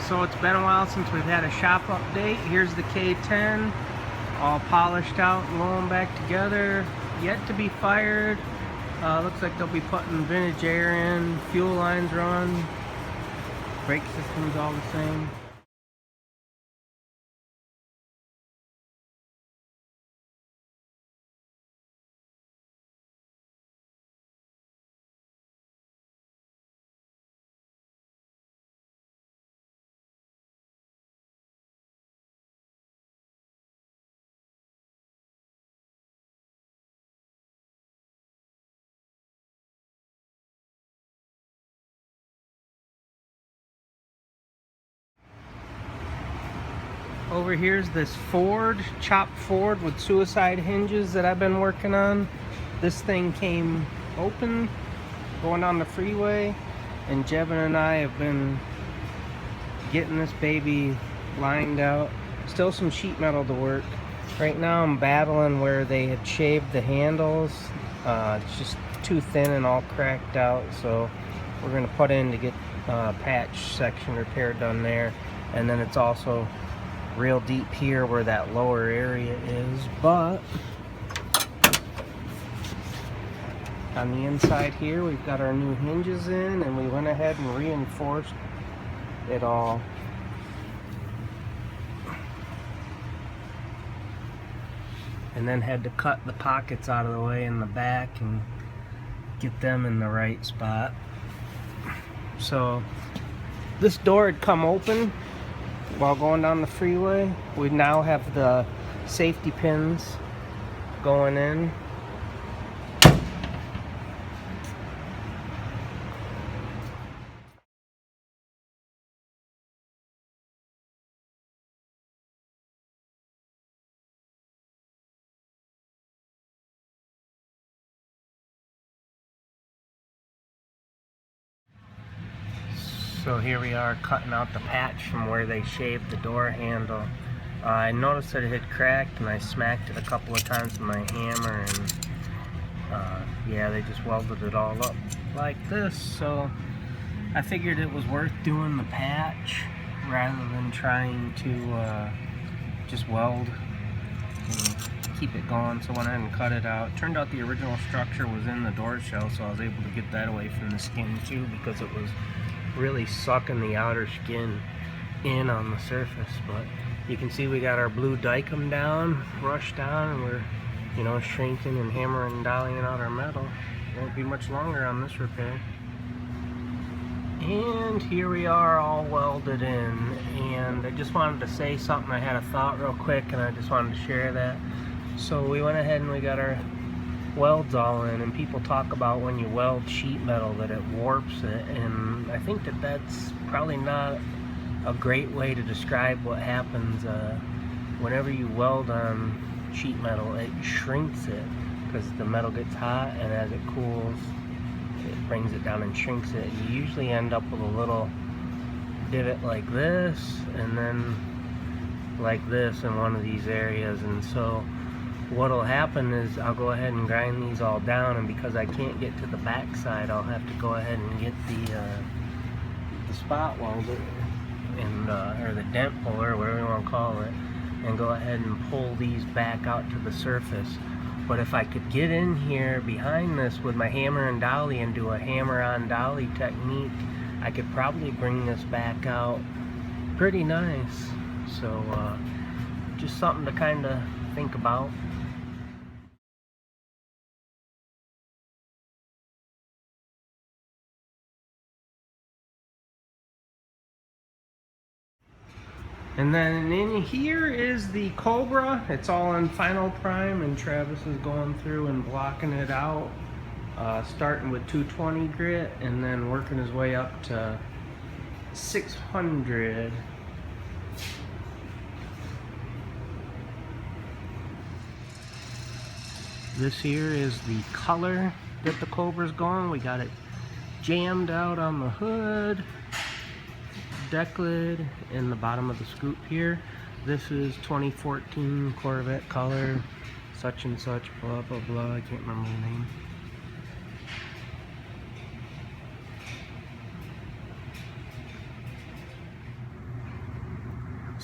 So it's been a while since we've had a shop update. Here's the K10, all polished out and going back together, yet to be fired. Looks like they'll be putting vintage air in, fuel lines run, brake system's all the same. Over here's this Ford, chopped Ford with suicide hinges that I've been working on. This thing came open going down the freeway, and Jevan and I have been getting this baby lined out. Still some sheet metal to work. Right now I'm battling where they had shaved the handles. It's just too thin and all cracked out, so we're going to put in to get patch section repair done there. And then it's also real deep here where that lower area is, but on the inside here we've got our new hinges in, and we went ahead and reinforced it all. And then had to cut the pockets out of the way in the back and get them in the right spot. So this door had come open while going down the freeway. We now have the safety pins going in. So here we are cutting out the patch from where they shaved the door handle. I noticed that it had cracked, and I smacked it a couple of times with my hammer, and yeah, they just welded it all up like this. So I figured it was worth doing the patch rather than trying to just weld and keep it going. So I went ahead and cut it out. Turned out the original structure was in the door shell, so I was able to get that away from the skin too, because it was really sucking the outer skin in on the surface. But you can see we got our blue dicum down, brushed down, and we're, you know, shrinking and hammering and dollying out our metal. Won't be much longer on this repair. And here we are, all welded in. And I just wanted to say something. I had a thought real quick, and I just wanted to share that. So we went ahead and we got our welds all in, and people talk about when you weld sheet metal that it warps it, and I think that that's probably not a great way to describe what happens. Whenever you weld on sheet metal, it shrinks it because the metal gets hot, and as it cools it brings it down and shrinks it. You usually end up with a little divot like this, and then like this in one of these areas. And so what'll happen is I'll go ahead and grind these all down, and because I can't get to the back side, I'll have to go ahead and get the spot welder and or the dent puller, whatever you want to call it, and go ahead and pull these back out to the surface. But if I could get in here behind this with my hammer and dolly and do a hammer on dolly technique, I could probably bring this back out pretty nice. So just something to kind of think about. And then in here is the Cobra. It's all in final prime, and Travis is going through and blocking it out, starting with 220 grit and then working his way up to 600. This here is the color that the Cobra's going. We got it jammed out on the hood, deck lid, in the bottom of the scoop here. This is 2014 Corvette color, such and such, blah blah blah, I can't remember the name.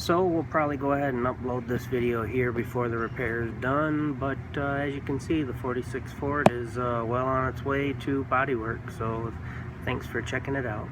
So we'll probably go ahead and upload this video here before the repair is done, but as you can see, the 46 Ford is well on its way to bodywork, so thanks for checking it out.